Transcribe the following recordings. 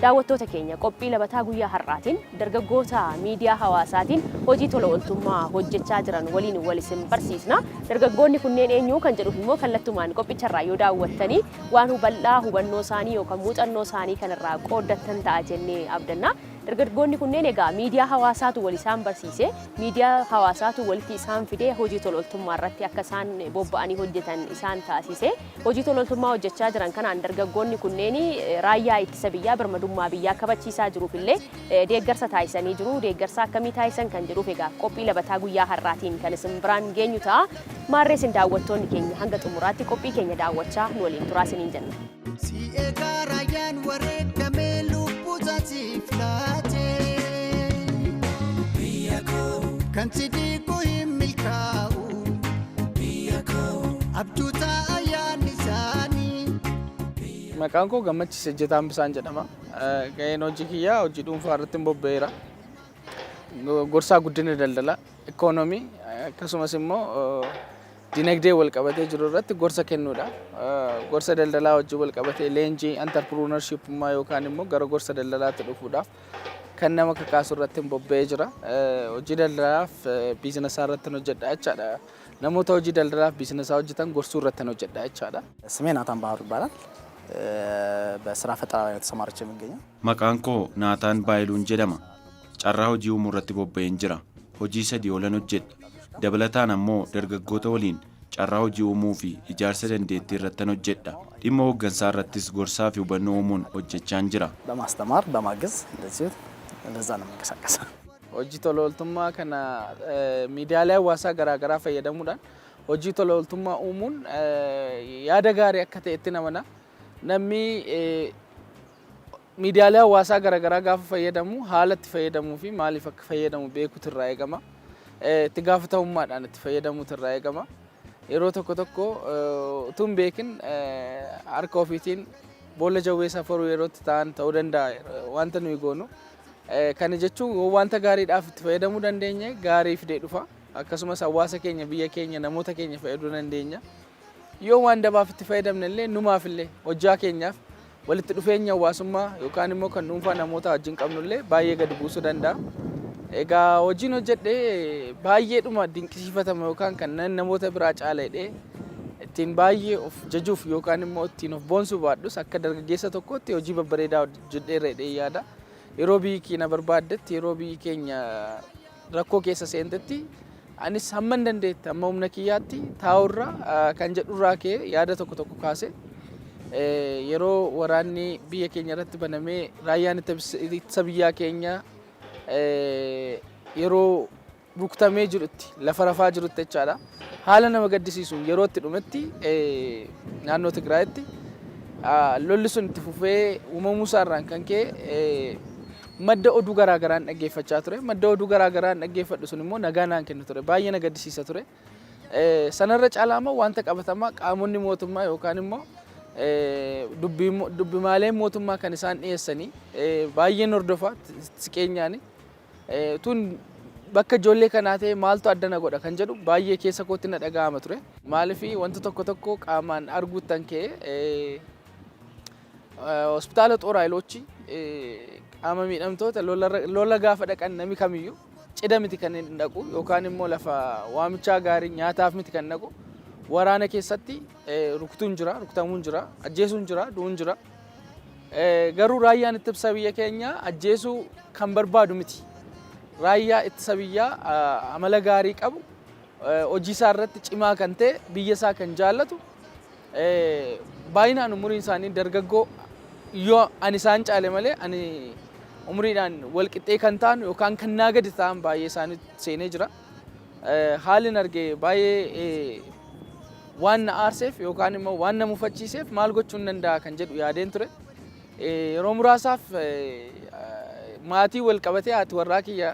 daawwattoota keenya qophii labataa guyyaa har'aatiin dargaggoota miidiyaa hawaasaatiin hojii tola ooltummaa hojjechaa jiran waliin wal isin barsiisna. Dargaggoonni kunneen eenyu kan jedhuuf immoo kallattumaan qophicharraa yoo daawwattanii waan bal'aa hubannoo isaanii yookaan muuxannoo isaanii kanarraa qooddattan ta'a jennee abdanna. Dargaggoonni kunneen egaa miidiyaa hawaasaatu wal isaan barsiise, miidiyaa hawaasaatu walitti isaan fidee hojii tola ooltummaa irratti akka isaan bobba'anii hojjetan isaan taasise. Hojii tola ooltummaa hojjechaa jiran kanaan dargaggoonni kunneen raayyaa ittisa biyyaa birmadummaa biyyaa kabachiisaa jiruuf illee deeggarsa taasisanii jiru. Deeggarsa akkamii taasisan kan jedhuuf egaa qophii labataa guyyaa har'aatiin kan isin biraan geenyu ta'a. Maarree isin daawwattoonni keenya hanga xumuraatti qophii keenya daawwachaa nu waliin turaa isiniin jenna. Kan sidiku himilkau biyako abduta ayani sani. Maqaan koo Gammachis Ejjetaan Bisaan jedhama. Gaheen hojii kiyyaa hojii dhuunfaa irratti bobba'eera. Gorsaa guddina daldala, ikoonoomii akkasumas immoo dinagdee wal qabatee jiru irratti gorsa kennuudha. Gorsa daldalaa hojii wal qabatee leenjii entrepreneurshipummaa yookaan immoo gara gorsa daldalaatti dhufuudhaaf kan nama kakaasu irratti bobba'ee jira. Hojii daldalaaf biizinasa irratti hojjedha jechaadha. Namoota hojii daldalaaf biizinasa hojjetan gorsuu irratti hojjedha jechaadha. ስሜ ናታን ባህሩ ይባላል። በስራ ፈጠራ ላይ ተሰማርቼ የምገኘው። Maqaan koo Naataan Baayiluun jedhama. Carraa hojii uumuu irratti bobba'een jira. Hojii sadii oolan hojjedha. Dabalataan ammoo dargaggoota waliin carraa hojii uumuu fi ijaarsa dandeettii irratti hojjedha. Dhimma hooggansaa irrattis gorsaa fi hubannoo uumuun hojjechaan jira. በማስተማር በማገዝ እንደዚህ ለዛ ነው የምንቀሳቀሰው። Hojii tola ooltummaa kana miidiyaalee hawaasaa garaagaraa fayyadamuudhaan hojii tola ooltummaa uumuun yaada gaarii akka ta'etti namana. Namni miidiyaalee hawaasaa garaagaraa gaafa fayyadamu haala itti fayyadamuu fi maaliif akka fayyadamu beekuutu irraa eegama. Itti gaafatamummaadhaan itti fayyadamuutu irraa eegama. Yeroo tokko utuu hin beekin harka ofiitiin boolla jawwee safaruu yeroo itti ta'an ta'uu danda'a wanta nuyi goonu. Kana jechuun wanta gaariidhaaf itti fayyadamuu dandeenya gaarii fidee dhufa. Akkasumas hawaasa keenya biyya keenya namoota keenya fayyaduu dandeenya. Yoo waan dabaaf itti fayyadamne illee numaaf illee hojjaa keenyaaf walitti dhufeenya hawaasummaa yookaan immoo kan dhuunfaa namoota wajjin qabnu illee baay'ee gadi buusuu danda'a. Egaa hojiin hojjedhee baay'eedhuma dinqisiifatama yookaan kan namoota biraa caaladhee ittiin baay'ee of jajuuf yookaan immoo ittiin of boonsuu baadhus akka dargaggeessa tokkotti hojii babbareedaa hojjedheerradhee yaada. Yeroo biyyi keenya barbaaddetti yeroo biyyi keenya rakkoo keessa seentetti anis hamman dandeetti amma humna kiyyaatti taa'urra kan jedhurraa kee yaada tokko kaase yeroo waraanni biyya keenya irratti banamee raayyaan ittisa biyyaa keenya yeroo rukutamee jirutti lafa rafaa jirutti jechaadha. Haala nama gaddisiisuun yeroo itti dhumetti naannoo Tigraayitti lolli sun itti fufee uumamuu isaarraan kan ka'e madda oduu garaagaraan dhaggeeffachaa ture. Madda oduu garaagaraan dhaggeeffadhu sun immoo nagaa naan kennu ture. Baay'ee na gaddisiisa ture. Sanarra caalaa wanta qabatamaa qaamonni mootummaa yookaan immoo dubbimaalee mootummaa kan isaan dhiyeessanii baay'een hordofaa siqeenyaani. Tun bakka ijoollee kanaa ta'e maaltu adda na godha kan jedhu baay'ee keessa kootti na dhaga'ama ture. Maaliif wanta tokko qaamaan arguuttan ka'e hospitaala Xoor Haayilochi qaama miidhamtoota lola gaafa dhaqan namni kamiyyuu cidha miti kan hin dhaqu yookaan immoo lafa waamichaa gaarii nyaataaf miti kan dhaqu. Waraana keessatti rukutuun jira, rukutamuun jira, ajjeesuun jira, du'uun jira. Garuu raayyaan ittisa biyya keenya ajjeesuu kan barbaadu miti. Raayyaa ittisa biyyaa amala gaarii qabu, hojii isaa irratti cimaa kan ta'e, biyya isaa kan jaallatu, baay'inaan umuriin isaanii dargaggoo yoo ani isaan caale malee ani umuriidhaan wal qixxee kan ta'an yookaan kan naa gadi ta'an baay'ee isaanii seenee jira. Haalli argee baay'ee waan na aarseef yookaan immoo waan na mufachiiseef maal gochuun danda'a kan jedhu yaadeen ture. Yeroo muraasaaf maatii wal qabatee haati warraa kiyya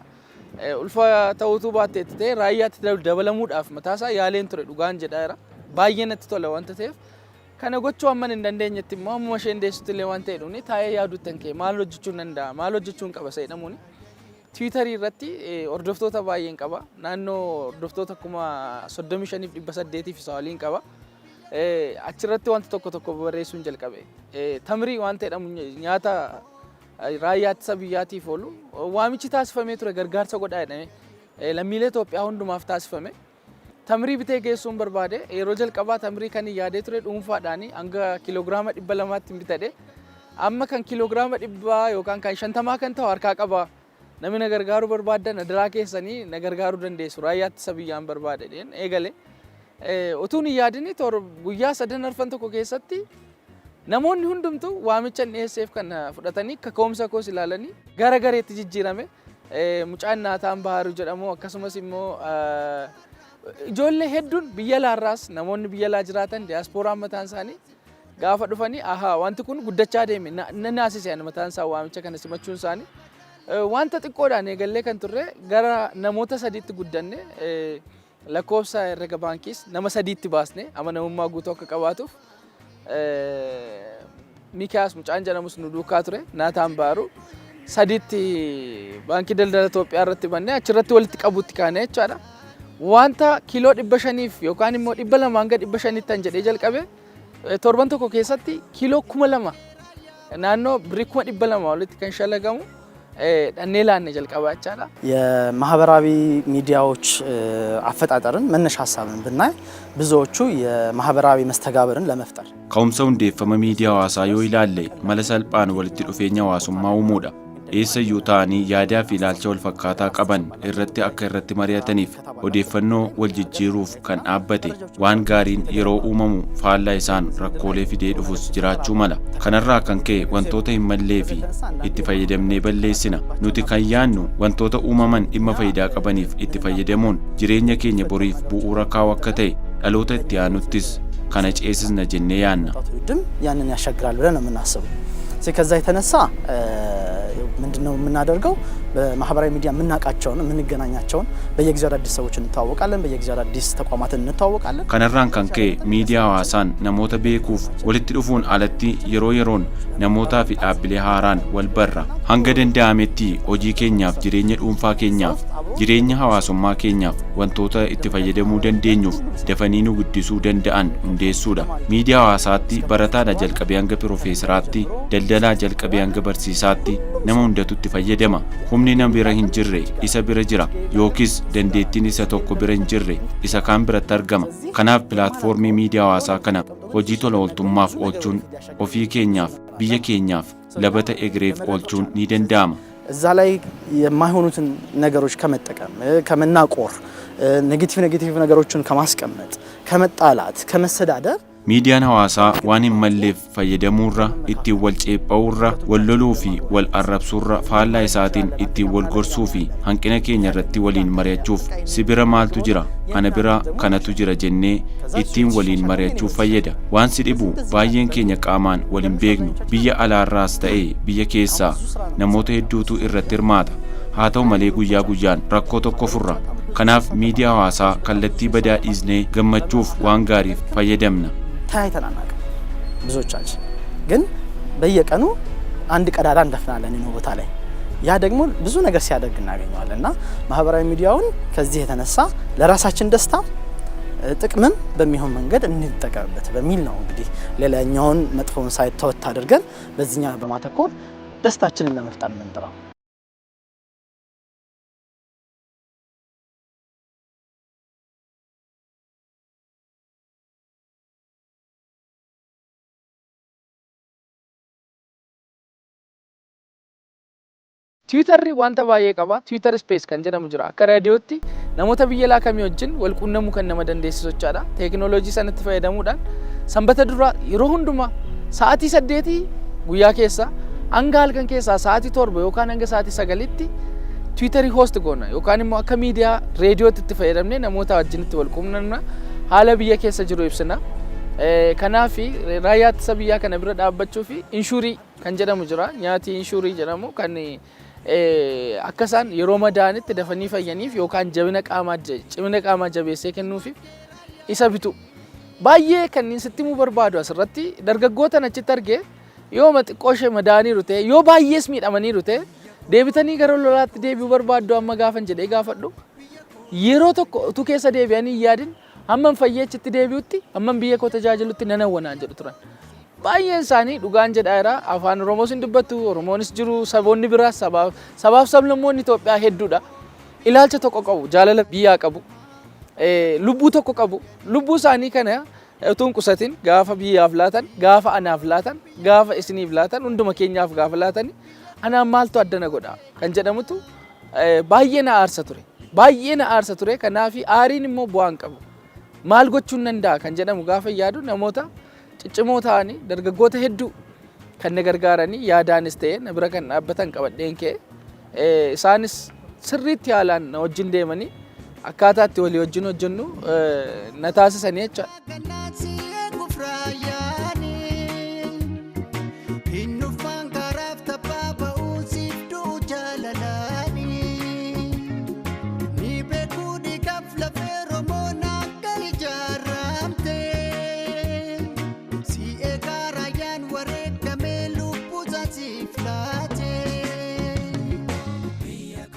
ulfa ta'uutu baatteetti ta'e raayyaatti dabalamuudhaaf mataasaa yaaleen ture dhugaan jedhaera. Baay'ee natti tola wanta ta'eef kana gochuu amman hin dandeenyetti immoo ammuma isheen deessutti illee waan ta'e dhuunni taa'ee yaaduuttan kee maal hojjechuun danda'a maal hojjechuun qaba jedhamuuni. Tiwiitarii irratti hordoftoota baay'een qaba. Naannoo hordoftoota 35,800 isa waliin qaba. Achirratti wanta tokko barreessuun jalqabe. Tamrii waan ta'edhamu nyaata raayyaa ittisa biyyaatiif oolu waamichi taasifamee ture gargaarsa godhaa jedhamee lammiilee Itoophiyaa hundumaaf taasifame. Tamrii bitee geessuun barbaade yeroo jalqabaa tamrii kan yaadee ture dhuunfaadhaan hanga kiiloogiraama 200tti bitadhe amma kan kiiloogiraama 100 yookaan kan 50 kan ta'u harkaa qaba. Namni na gargaaruu barbaadan adaraa keessanii na gargaaruu dandeessu raayyaa ittisa biyyaan barbaade eegale. Utuun yaadini guyyaa 3 arfan tokko keessatti namoonni hundumtuu waamicha dhiyeesseef kan fudhatanii kaka'umsa koos ilaalanii gara gareetti jijjiirame. Mucaan Naataan Baharuu jedhamu akkasumas immoo ijoollee hedduun biyya alaarraas namoonni biyya alaa jiraatan diiyaasporaan mataan isaanii gaafa dhufanii wanti kun guddachaa deeme naasise mataan isaa waamicha kana simachuun isaanii wanta xiqqoodhaan eegallee kan turre gara namoota 3tti guddanne lakkoofsa herrega baankiis nama 3tti baasne amanamummaa guutuu akka qabaatuuf Mikiyaas mucaan jedhamus nu duukaa ture Naataan Baharuu 3tti baankii daldala Itoophiyaa irratti bannee achirratti walitti qabuutti kaane jechaadha. Wanta kiiloo 500f yookaan immoo 200 hanga 500 tan jedhee jalqabe torban tokko keessatti kiiloo 2000 naannoo birrii 200 walitti kan shalagamu ዳኔ ላን ጀልቀባ ይቻላ የማህበራዊ ሚዲያዎች አፈጣጠርን መነሻ ሐሳብን ብናይ ብዙዎቹ የማህበራዊ መስተጋብርን ለመፍጠር ከውምሰው እንደፈመ ሚዲያ ዋሳ ይላል መለሰልጳን ወልቲ ዱፌኛ ዋሱማው ሙዳ eessayyuu ta'anii yaadaa fi ilaalcha wal fakkaataa qaban irratti akka irratti mari'ataniif odeeffannoo wal jijjiiruuf kan dhaabbate waan gaariin yeroo uumamu faallaa isaan rakkoolee fidee dhufus jiraachuu mala. Kanarraa kan ka'e wantoota hin mallee fi itti fayyadamnee balleessina. Nuti kan yaannu wantoota uumaman dhimma faayidaa qabaniif itti fayyadamuun jireenya keenya boriif bu'uura kaa'u akka ta'e dhaloota itti aanuttis kana ceesisna jennee yaanna. ያንን ያሻግራል ብለን ነው የምናስበው። ከዛ የተነሳ ምንድነው የምናደርገው በማህበራዊ ሚዲያ የምናቃቸውን የምንገናኛቸውን በየጊዜው አዳዲስ ሰዎች እንተዋወቃለን በየጊዜው አዳዲስ ተቋማትን እንተዋወቃለን ከነራን ካንከ ሚዲያ ዋሳን ነሞተ ቤኩፍ ወልት ዱፉን አለቲ የሮን ነሞታ ፊ ዳብሌ ሃራን ወልበራ hanga danda'ametti hojii keenyaaf jireenya dhuunfaa keenyaaf jireenya hawaasummaa keenyaaf wantoota itti fayyadamuu dandeenyuuf dafanii nu guddisuu danda'an hundeessuudha. Miidiyaa hawaasaatti barataadha jalqabee hanga piroofeesaraatti daldalaa jalqabee hanga barsiisaatti nama hundatu itti fayyadama. Humni nama bira hin jirre isa bira jira yookiis dandeettiin isa tokko bira hin jirre isa kaan biratti argama. Kanaaf pilaatfoormii miidiyaa hawaasaa kana hojii tola ooltummaaf oolchuun ofii keenyaaf biyya keenyaaf ለበተ ኤግሬፍ ኦልቹን ኒደንዳም እዛ ላይ የማይሆኑትን ነገሮች ከመጠቀም ከመናቆር ኔጌቲቭ ነገሮችን ከማስቀመጥ ከመጣላት ከመሰዳደር ሚዲያን ሐዋሳ ዋን መለፍ ፈየደሙራ እቲ ወልጨጳውራ ወለሉፊ ወልአረብሱራ ፋላ ኢሳቲን እቲ ወልጎርሱፊ አንቂነ ኬኛ ረቲ ወሊን መሪያቹፍ ሲብረ ማልቱ ጅራ አነብራ ከነቱ ጅራ ጀኔ ኢቲን ወሊን መሪያቹፍ ፈየደ ዋን ሲዲቡ ባየን ኬኛ ቃማን ወሊን ቤግኑ ብየ አላራስ ተኤ ብየ ኬሳ ነሞተ ሄዱቱ ኢረትርማታ ሃተው መሌ ጉያ ጉያን ረኮ ቶኮ ፉራ ከናፍ ሚዲያ ሐዋሳ ከለቲ በዳ ኢዝኔ ገመቹፍ ዋን ጋሪፍ ፈየደምና ታይተናናቀ ብዙዎቻችን ግን በየቀኑ አንድ ቀዳዳ እንደፍናለን ነው ቦታ ላይ ያ ደግሞ ብዙ ነገር ሲያደርግ እናገኘዋለንና ማህበራዊ ሚዲያውን ከዚህ የተነሳ ለራሳችን ደስታ ጥቅምም በሚሆን መንገድ እንጠቀምበት በሚል ነው እንግዲህ ሌላኛውን መጥፎውን ሳይት ተወት አድርገን በዚህኛ በማተኮር ደስታችንን ለመፍጠር እንጥራው። Twitter wanta baay'ee qaba. Twitter space kan jedhamu jira. Akka raadiyootti namoota biyya alaa kamii wajjin wal quunnamuu kan nama dandeessisu jechaadha. Teekinooloojii sanatti fayyadamuudhaan sanbata dura yeroo hundumaa sa'aatii 8 guyyaa keessa hanga halkan keessa sa'aatii 7 yookaan hanga sa'aatii 9tti Twitter host goona yookaan immoo akka miidiyaa raadiyootti itti fayyadamnee namoota wajjinitti wal quunnamna haala biyya keessa jiru ibsina. Kanaaf raayyaa ittisa biyyaa kana bira dhaabbachuu fi inshuurii kan jedhamu jira. Nyaati inshuurii jedhamu kan akkasaan yeroo madaanitti dafanii fayyaniif yookaan cimina qaamaa jabeessee kennuuf isa bitu baay'ee kanneen sitti mu barbaadu asirratti dargaggoota achitti argee yoo xiqqooshee madaanii rute yoo baay'ees miidhamanii rute deebitanii gara lolaatti deebi'uu barbaadu amma gaafan jedhee gaafadhu yeroo tokko utuu keessa deebi'anii yaadin hamman fayyeechitti deebi'utti hamman biyya koo tajaajilutti nanawwanaan jedhu turan baay'een isaanii dhugaan jedhaa jira afaan Oromoos hin dubbattu Oromoonis jiru saboonni biraas sabaaf sablammoonni Itoophiyaa hedduudha ilaalcha tokko qabu jaalala biyyaa qabu lubbuu tokko qabu lubbuu isaanii kana utuun qusatin gaafa biyyaaf laatan gaafa anaaf laatan gaafa isiniif laatan hunduma keenyaaf gaafa laatan anaan maaltu addana godha kan jedhamutu baay'ee na aarsa ture kanaaf aariin immoo bu'aan qabu maal gochuun danda'a kan jedhamu gaafa yaadu namoota ciccimoo ta'anii dargaggoota hedduu kan na gargaaranii yaadaanis ta'e na bira kan dhaabbatan qabadheen kee isaanis sirriitti haalaan na wajjin deemanii akkaataa itti walii wajjin hojjennu na taasisanii jecha.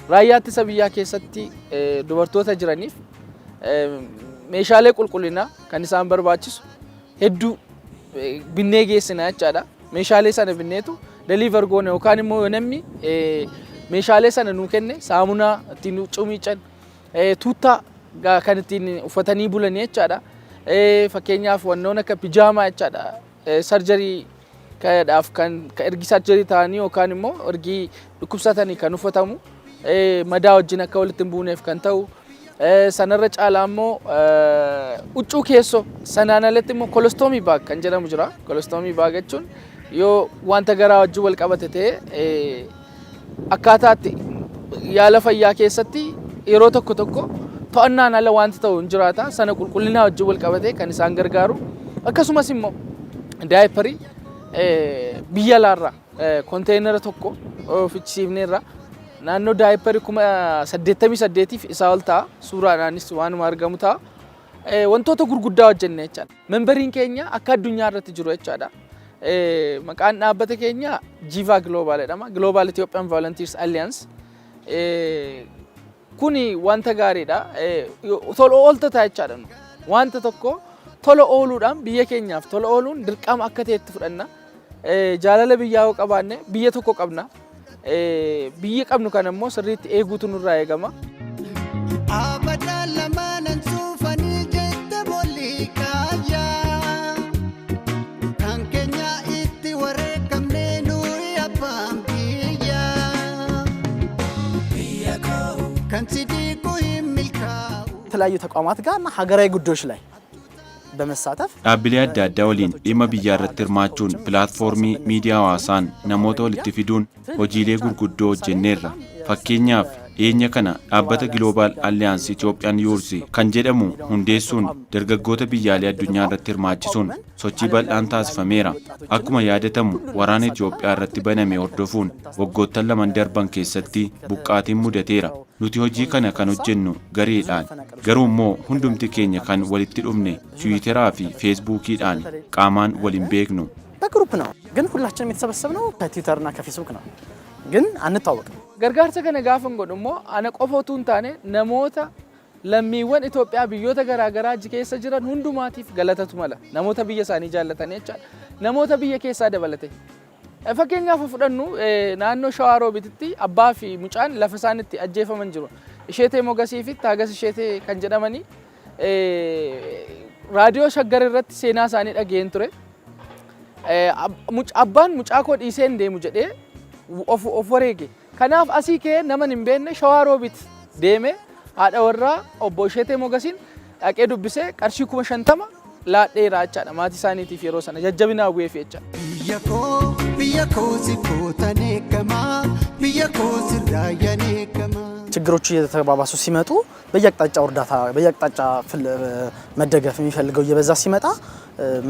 Raayyaa ittisa biyyaa keessatti dubartoota jiraniif meeshaalee qulqullinaa kan isaan barbaachisu hedduu binnee geessina jechaadha. Meeshaalee sana binneetu deliver goone yookaan immoo namni meeshaalee sana nuu kenne saamunaa ittiin cumiican tuuttaa kan ittiin uffatanii bulanii jechaadha. Fakkeenyaaf wannoon akka pijaamaa jechaadha. Sarjarii kadhaaf kan ergi sarjarii ta'anii yookaan immoo ergi dhukkubsatanii kan uffatamu. Madaa wajjin akka walitti hin buuneef kan ta'u sanarra caalaa immoo huccuu keessoo sanaan alatti immoo kolostoomii baag kan jedhamu jira. Kolostoomii baag jechuun yoo wanta garaa wajjin wal qabate ta'e akkaataatti yaala fayyaa keessatti yeroo tokko to'annaan ala wanta ta'u hin jiraata. Sana qulqullinaa wajjin wal qabate kan isaan gargaaru akkasumas immoo daayiparii biyya alaarraa konteenera tokko fichisiifneerra. Naannoo daayiparii 88 isaa ol ta'a suuraadhaanis waanuma argamu ta'a wantoota gurguddaa hojjenne jechaadha. Memberiin keenya akka addunyaa irratti jiru jechaadha. Maqaan dhaabbata keenya Jiva Global jedhama. Global Ethiopian Volunteers Alliance. Kuni wanta gaariidha. Tola ooltota jechaadha. Wanta tokko tola ooluudhaan biyya keenyaaf tola ooluun dirqama akka ta'etti fudhanna. Jaalala biyyaa yoo qabaanne biyya tokko qabna. Biyya qabnu kan immoo sirriitti eeguutu nurraa eegama. የተለያዩ ተቋማት ጋር እና ሀገራዊ ጉዳዮች ላይ በመሳተፍ dhaabbilee adda addaa waliin dhimma biyyaa irratti hirmaachuun pilaatfoormii miidiyaa hawaasaan namoota walitti fiduun hojiilee gurguddoo hojjenneerra. Fakkeenyaaf dhiyeenya kana dhaabbata Global Alliance Ethiopian Youth kan jedhamu hundeessuun dargaggoota biyyaalee addunyaa irratti hirmaachisuun sochii bal'aan taasifameera. Akkuma yaadatamu waraana Itoophiyaa irratti baname hordofuun waggoottan lamaan darban keessatti buqqaatiin mudateera. Nuti hojii kana kan hojjennu gareedhaan garuu immoo hundumti keenya kan walitti dhufne Tiwiiteraa fi Feesbuukiidhaan qaamaan waliin beeknu. በግሩፕ ነው ግን ሁላችንም የተሰበሰብነው ከትዊተር እና ከፌስቡክ ነው ግን አንታወቅም። Gargaarsa kana gaafa godhu immoo ana qofa utuu hin taane namoota lammiiwwan Itoophiyaa biyyoota garaa garaa keessa jiran hundumaatiif galatatu mala. Namoota biyya isaanii jaallatan jechaadha. Namoota biyya keessaa dabalate. Fakkeenyaaf fudhannu naannoo Shawaa Roobititti abbaa fi mucaan lafa isaanitti ajjeefaman jiru. Isheetee Mogasii fi Taagas Isheetee kan jedhamanii raadiyoo Shaggar irratti seenaa isaanii dhageen ture. Abbaan mucaa koo dhiisee hin deemu jedhee of wareege. Kanaaf asii kee nama hin beekne Shawaa Roobit deeme haadha warraa obbo Isheetee Mogasiin dhaqee dubbisee qarshii 50,000 laadheeraa jechaadha. Maatii isaaniitiif yeroo sana jajjabinaa bu'eef jecha. Biyya koo si fuutan eegama biyya koo sirraa yan eegama. ችግሮቹ እየተባባሱ ሲመጡ በየአቅጣጫው እርዳታ በየአቅጣጫ መደገፍ የሚፈልገው እየበዛ ሲመጣ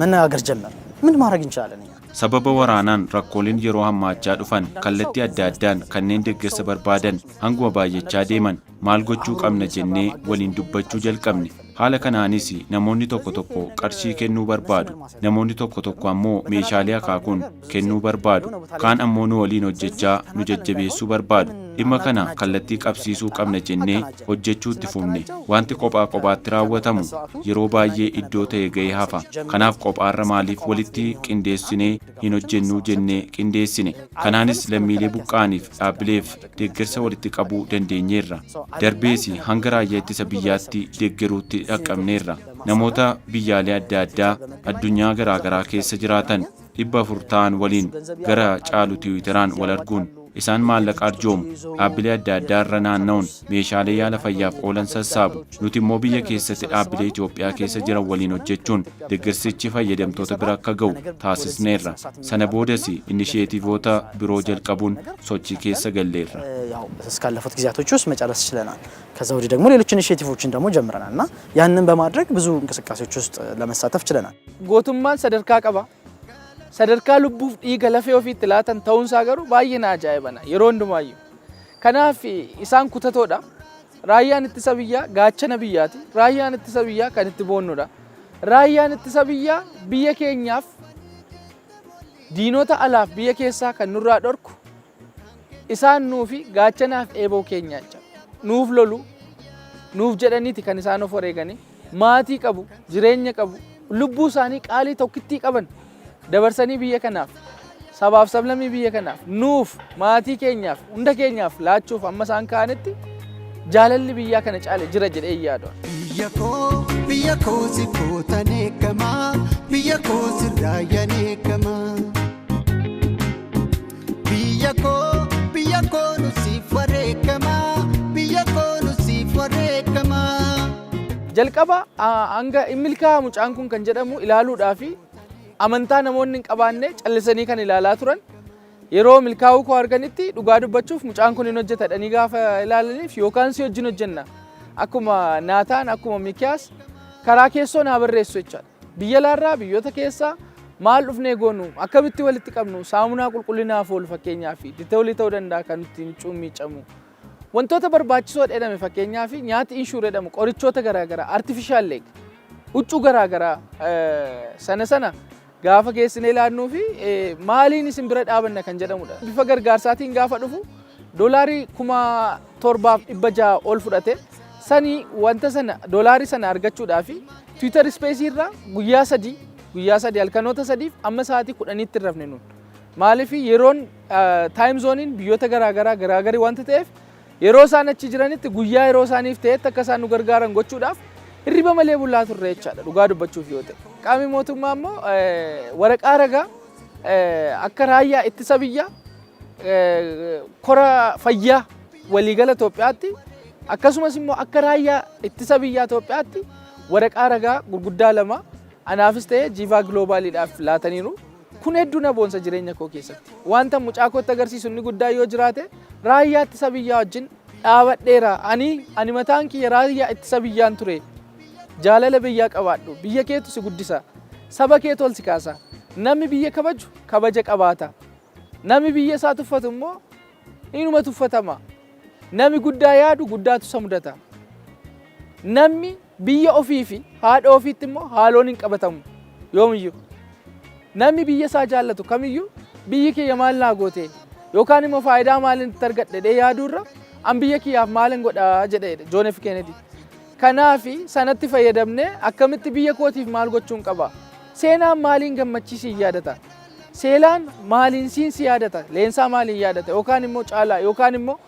መነጋገር ጀመር። ምን ማድረግ እንችላለን? sababa waraanaan rakkooleen yeroo hammaachaa dhufan kallattii adda addaan kanneen deeggarsa barbaadan hanguma baay'achaa deeman maal gochuu qabna jennee waliin dubbachuu jalqabne. Haala kanaanis namoonni tokko qarshii kennuu barbaadu, namoonni tokko ammoo meeshaalee akaakuun kennuu barbaadu, kaan ammoo nu waliin hojjechaa nu jajjabeessuu barbaadu. dhimma kana kallattii qabsiisuu qabna jennee hojjechuu itti fufne. Wanti kophaa kophaatti raawwatamu yeroo baay'ee iddoo ta'e ga'ee hafa. Kanaaf kophaarra maaliif walitti qindeessinee hin hojjennu jennee qindeessine. Kanaanis lammiilee buqqaaniif dhaabbileef deeggarsa walitti qabuu dandeenyeerra. Darbees hanga raayyaa ittisa biyyaatti deeggaruutti dhaqqabneerra. Namoota biyyaalee adda addaa addunyaa garaagaraa keessa jiraatan 400 ta'an waliin gara caalu tiwiitaraan wal arguun isaan maallaqa arjoomu dhaabbilee adda addaa irra naanna'uun meeshaalee yaala fayyaaf oolan sassaabu. Nuti immoo biyya keessatti dhaabbilee Itoophiyaa keessa jiran waliin hojjechuun deeggarsichi fayyadamtoota bira akka ga'u taasisneerra. Sana boodas inisheetiivoota biroo jalqabuun sochii keessa galleerra. እስካለፉት ጊዜያቶች ውስጥ መጨረስ ችለናል። ከዛ ወዲህ ደግሞ ሌሎች ኢኒሼቲቮችን ደግሞ ጀምረናል እና ያንን በማድረግ ብዙ እንቅስቃሴዎች ውስጥ ለመሳተፍ ችለናል። Gootummaan sadarkaa qaba. Sadarkaa lubbuuf dhiiga lafee ofiitti laatan ta'uunsaa garuu baay'ee na ajaa'ibana yeroo hundumaayyuu. Kanaaf isaan kutatoodha. Raayyaan ittisa biyyaa gaachana biyyaati. Raayyaan ittisa biyyaa kan itti boonnudha. Raayyaan ittisa biyyaa biyya keenyaaf diinota alaaf biyya keessaa kan nurraa dhorku isaan nuufi gaachanaaf eeboo keenyaacha. Nuuf lolu nuuf jedhaniiti kan isaan of wareeganii maatii qabu, jireenya qabu, lubbuu isaanii qaalii tokkittii qaban dabarsanii biyya kanaaf sabaaf sablammii biyya kanaaf nuuf maatii keenyaaf hunda keenyaaf laachuuf amma isaan ka'anitti jaalalli biyyaa kana caale jira jedhee yaadu. Biyya koo si fuutan eekamaa biyya koo sirraa yan eekamaa. Biyya koo nu siif wareekamaa biyya koo nu siif wareekamaa. Jalqaba hanga milkaa'aa mucaan kun kan jedhamu ilaaluudhaafi amantaa namoonni hin qabaanne callisanii kan ilaalaa turan yeroo milkaa'uu koo arganitti dhugaa dubbachuuf mucaan kun hin hojjetadhanii gaafa ilaalaniif yookaan si wajjin hojjenna akkuma Naataan akkuma Mikiyaas karaa keessoo naa barreessu jechaadha. Biyya laarraa biyyoota keessaa maal dhufnee goonu akkamitti walitti qabnu saamunaa qulqullinaaf oolu fakkeenyaaf diteewlii ta'uu danda'a kan ittiin cuummiicamu wantoota barbaachisoo jedhame fakkeenyaaf nyaati inshuur jedhamu qorichoota garaagaraa artifishaal leeg huccuu garaagaraa sana gaafa geessinee ilaalluu fi maaliin isin bira dhaabanna kan jedhamudha. Bifa gargaarsaatiin gaafa dhufu doolaarii 7,600 ol fudhate sanii wanta sana doolaarii sana argachuudhaaf Twitter Space irraa guyyaa sadii halkanoota sadiif amma sa'aatii 10tti hin rafne nuun. Maaliif yeroon time zooniin biyyoota garaagarii wanta ta'eef yeroo isaan achi jiranitti guyyaa yeroo isaaniif ta'etti akka isaan nu gargaaran gochuudhaaf hirriba malee bullaa turre jechaadha dhugaa dubbachuuf yoo ta'e. Qaamni mootummaa immoo waraqaa ragaa akka raayyaa ittisa biyyaa kora fayyaa waliigala Itoophiyaatti akkasumas immoo akka raayyaa ittisa biyyaa Itoophiyaatti waraqaa ragaa gurguddaa 2 anaafis ta'e Jiivaa Gloobaaliidhaaf laataniiru. Kun hedduu na boonsa jireenya koo keessatti. Wanta mucaa kootti agarsiisu inni guddaa yoo jiraate raayyaa ittisa biyyaa wajjin dhaabadheera. Ani mataan kiyya raayyaa ittisa biyyaan ture. Jaalala biyyaa qabaadhu. Biyya keetu si guddisa. Saba keetu ol si kaasa. Namni biyya kabaju kabaja qabaata. Namni biyya isaa tuffatu immoo inuma tuffatama. Namni guddaa yaadu guddaatu isa mudata. Namni biyya ofii fi haadha ofiitti immoo haaloon hin qabatamu yoomiyyuu. Namni biyya isaa jaallatu kamiyyuu biyyi kiyya maal naa goote yookaan immoo faayidaa maaliin itti argadhe jedhee yaadurra an biyya kiyyaaf maalin godhaa jedhee John F. Kennedy. Kanaaf sanatti fayyadamnee akkamitti biyya kootiif maal gochuun qaba. Seenaan maaliin gammachiisii yaadata. Seelaan maaliin siinsi yaadata. Leensaa maaliin yaadata yookaan immoo caalaa yookaan immoo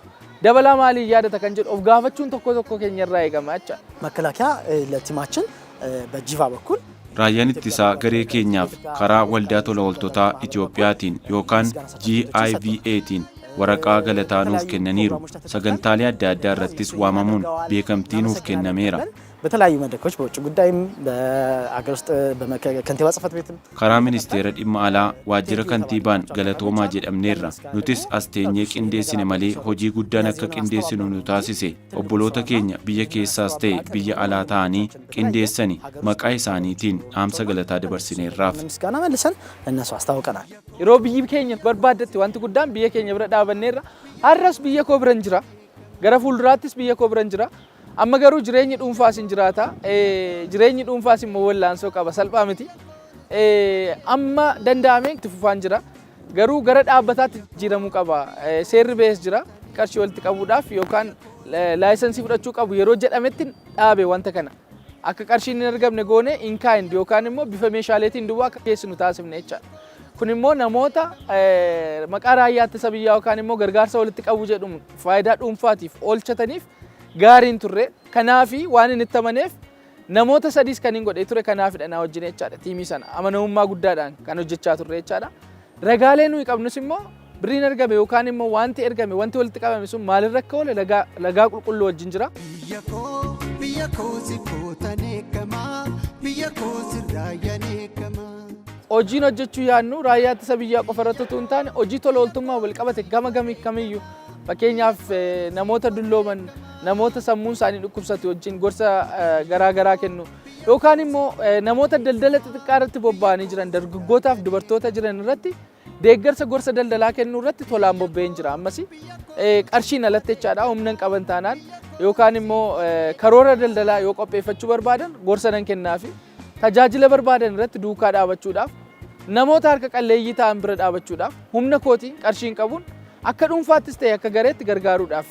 dabalaa maaliin yaadata kan jedhu of gaafachuun tokko keenya irraa eegama jecha. መከላከያ ለቲማችን በጂቫ በኩል Raayyaan ittisaa garee keenyaaf karaa waldaa tola ooltotaa Itiyoophiyaatiin yookaan GIVAtiin waraqaa galataa nuuf kennaniiru. Sagantaalee adda addaa irrattis waamamuun beekamtii nuuf kennameera. በተለያዩ መድረኮች በውጭ ጉዳይም በአገር ውስጥ በከንቲባ ጽሕፈት ቤትም karaa ministeera dhimma alaa waajjira kantiibaan galatoomaa jedhamneerra. Nutis as teenyee qindeessine malee hojii guddaan akka qindeessinu nu taasise. Obboloota keenya biyya keessaas ta'e biyya alaa ta'anii qindeessani maqaa isaaniitiin dhaamsa galataa dabarsineerraaf. ምስጋና መልሰን ለእነሱ አስታውቀናል። Yeroo biyyi keenya barbaaddetti wanti guddaan biyya keenya bira dhaabanneerra. Har'as biyya koo biran jira. Gara fuulduraattis biyya koo biran jira. Amma garuu jireenyi dhuunfaas hin jiraata. Jireenyi dhuunfaas immoo wallaansoo qaba salphaa miti. Amma danda'amee itti fufaan jira. Garuu gara dhaabbataatti jijjiiramuu qaba. Seerri bees jira. qarshii walitti qabuudhaaf yookaan laayisensii fudhachuu qabu yeroo jedhametti dhaabe wanta kana. Akka qarshiin hin argamne goone in kind yookaan immoo bifa meeshaaleetiin duwwaa akka geessinu taasifne jechaadha. Kun immoo namoota maqaa raayyaa ittisa biyyaa yookaan immoo gargaarsa walitti qabu jedhamu faayidaa dhuunfaatiif oolchataniif gaariin turre. Kanaafi waan hin itti amaneef namoota sadiis kan hin godhe ture kanaafidha na wajjin jechaadha. Tiimii sana amanamummaa guddaadhaan kan hojjechaa turre jechaadha. Ragaalee nuyi qabnus immoo birriin argame yookaan immoo wanti ergame wanti walitti qabame sun maalirra akka oole lagaa qulqulluu wajjin jira. Biyya koo si bootan eekamaa biyya koo sirraa yan eekamaa. Hojiin hojjechuu yaadnu raayyaa ittisa biyyaa qofa irratti utuu hin taane hojii tola ooltummaa wal qabate gama kamiyyuu fakkeenyaaf namoota dullooman namoota sammuun isaanii dhukkubsatu wajjin gorsa garaagaraa kennu yookaan immoo namoota daldala xixiqqaa irratti bobba'anii jiran dargaggootaaf dubartoota jiran irratti deeggarsa gorsa daldalaa kennuu irratti tolaan bobba'een jira. Ammas qarshiin alatti jechaadha humna hin qaban taanaan yookaan immoo karoora daldalaa yoo qopheeffachuu barbaadan gorsa nan kennaafi tajaajila barbaadan irratti duukaa dhaabachuudhaaf namoota harka qalleeyyii ta'an bira dhaabachuudhaaf humna kootiin qarshiin qabuun akka dhuunfaattis ta'e akka gareetti gargaaruudhaaf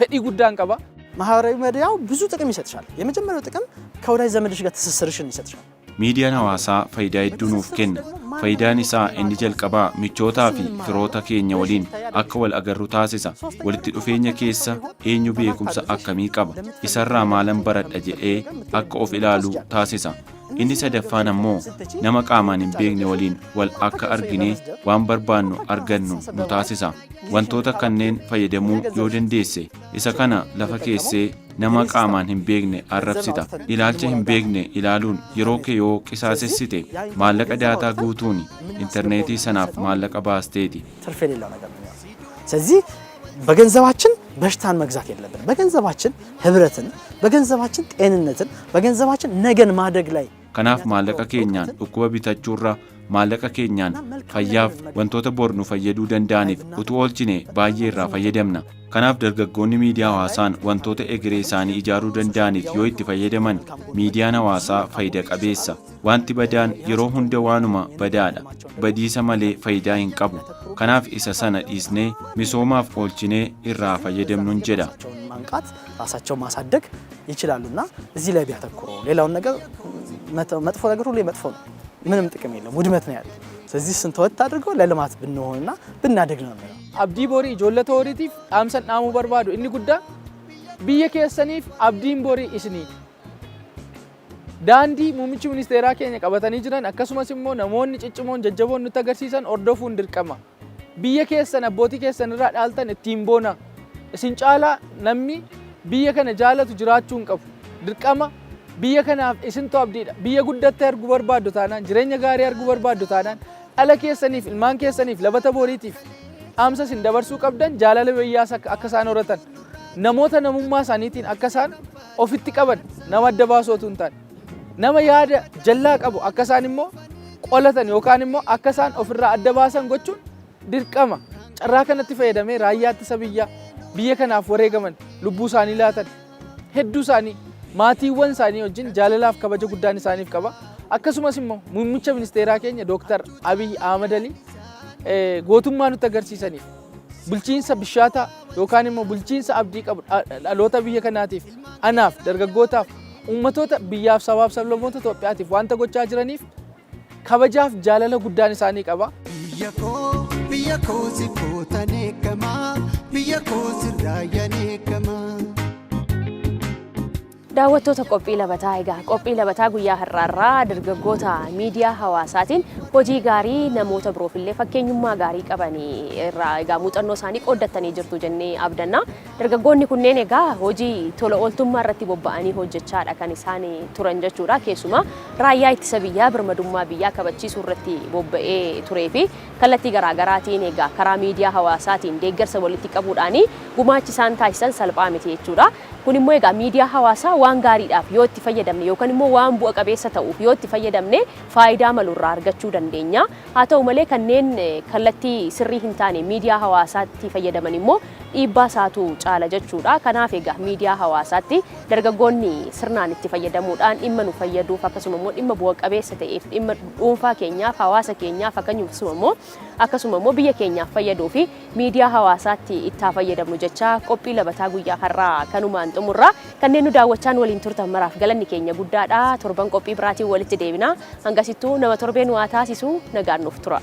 fedhii guddaan qaba. ማህበራዊ ሚዲያው ብዙ ጥቅም ይሰጥሻል። የመጀመሪያው ጥቅም ከወዳጅ ዘመድሽ ጋር ትስስርሽን ይሰጥሻል። Miidiyaan hawaasaa faayidaa hedduu nuuf kenna. Faayidaan isaa inni jalqabaa michootaa fi firoota keenya waliin akka wal agarru taasisa. Walitti dhufeenya keessa eenyu beekumsa akkamii qaba. Isarraa maalan baradha jedhee akka of ilaalu taasisa. Inni sadaffaan ammoo nama qaamaan hin beekne waliin wal akka arginee waan barbaannu argannu nu taasisa. Wantoota kanneen fayyadamuu yoo dandeesse isa kana lafa keessee nama qaamaan hin beekne arrabsita. Ilaalcha hin beekne ilaaluun yeroo kee yoo qisaasessite maallaqa daataa guutuun intarneetii sanaaf maallaqa baasteeti. ትርፍ የሌለው ነገር ነው። ስለዚህ በገንዘባችን በሽታን መግዛት የለብንም። በገንዘባችን ህብረትን፣ በገንዘባችን ጤንነትን፣ በገንዘባችን ነገን ማደግ ላይ Kanaaf maallaqa keenyaan dhukkuba bitachuurra maallaqa keenyaan fayyaaf wantoota bor nu fayyaduu danda'aniif utuu oolchine baay'ee irraa fayyadamna. Kanaaf dargaggoonni miidiyaa hawaasaan wantoota egeree isaanii ijaaruu danda'aniif yoo itti fayyadaman miidiyaan hawaasaa faayidaa qabeessa. Wanti badaan yeroo hunda waanuma badaadha. Badiisa malee faayidaa hin qabu. Kanaaf isa sana dhiisnee misoomaaf oolchinee irraa fayyadamnuun jedha. ማንቃት ራሳቸው ማሳደግ ይችላሉና እዚህ ላይ ቢያተኩሩ ሌላውን ነገር መጥፎ ነገር ሁሉ መጥፎ ነው። ምንም ጥቅም የለም፣ ውድመት ነው ያለው። ስለዚህ ስንተወት አድርገው ለልማት ብንሆንና ብናደግ ነው የሚለው። Abdii borii ijoollota horiitiif dhaamsan dhaamuu barbaadu inni guddaan biyya keessaniif abdiin borii isinii. Daandii muummichi ministeeraa keenya qabatanii jiran akkasumas immoo namoonni ciccimoon jajjaboon nutti agarsiisan hordofuun dirqama. Biyya keessan abbootii keessan irraa dhaaltan ittiin boona. Isin caalaa namni biyya kana jaalatu jiraachuu hin qabu. Dirqama biyya kanaaf isintu abdiidha. Biyya guddattee arguu barbaaddu taanaan jireenya gaarii arguu barbaaddu taanaan dhala keessaniif ilmaan keessaniif labata boriitiif dhaamsa isin dabarsuu qabdan jaalala biyyaas akka isaan horatan namoota namummaa isaaniitiin akka isaan ofitti qaban nama adda baasuu otoo hin taane nama yaada jallaa qabu akka isaan immoo qolatan yookaan immoo akka isaan ofirraa adda baasan gochuun dirqama. Carraa kanatti fayyadamee raayyaa ittisa biyya kanaaf wareegaman lubbuu isaanii laatan hedduu isaanii maatiiwwan isaanii wajjin jaalalaaf kabaja guddaan isaaniif qaba. Akkasumas immoo muummicha ministeeraa keenya Dr. Abiy Ahmed Ali gootummaa nutti agarsiisaniif bulchiinsa bishaataa yookaan immoo bulchiinsa abdii qabu dhaloota biyya kanaatiif anaaf dargaggootaaf uummatoota biyyaaf sabaaf sablammoota Itoophiyaatiif wanta gochaa jiraniif kabajaaf jaalala guddaan isaanii qaba. Biyya koo si bootan eekamaa biyya koo sirraa yan eekamaa. Daawwattoota qophii labataa egaa qophii labataa guyyaa har'aarraa dargaggoota miidiyaa hawaasaatiin hojii gaarii namoota biroofillee fakkeenyummaa gaarii qabanii irraa egaa muuxannoo isaanii qooddatanii jirtu jennee abdanna. Dargaggoonni kunneen egaa hojii tola ooltummaa irratti bobba'anii hojjechaadha kan isaan turan jechuudha. Keessumaa raayyaa ittisa biyyaa birmadummaa biyyaa kabachiisuu irratti bobba'ee turee fi kallattii garaagaraatiin egaa karaa miidiyaa hawaasaatiin deeggarsa walitti qabuudhaan gumaachi isaan taasisan salphaa miti jechuudha. Kun immoo egaa miidiyaa hawaasaa waan gaariidhaaf yoo itti fayyadamne yookaan immoo waan bu'a qabeessa ta'uuf yoo itti fayyadamne faayidaa malurraa argachuu dandeenya. Haa ta'u malee kanneen kallattii sirrii hin taane miidiyaa hawaasaatti fayyadaman immoo dhiibbaa isaatu caala jechuudha. Kanaaf egaa miidiyaa hawaasaatti dargaggoonni sirnaan itti fayyadamuudhaan dhimma nu fayyaduuf akkasuma immoo dhimma bu'a qabeessa ta'eef dhimma dhuunfaa keenyaaf hawaasa keenyaaf akkasuma immoo biyya keenyaaf fayyaduu fi miidiyaa hawaasaatti itti fayyadamnu jecha qophii labataa guyyaa har'aa kanumaan xumurra. Kanneen nu daawwachaan waliin turtan maraaf galanni keenya guddaadha. Torban qophii biraatiin walitti deebina. Hangasittuu nama torbee nu haa taasisu nagaan nuuf tura.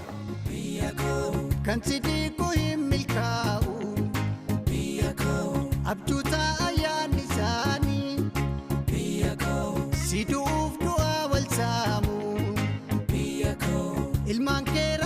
Kan sidii koo hin milkaa'u abjuutaa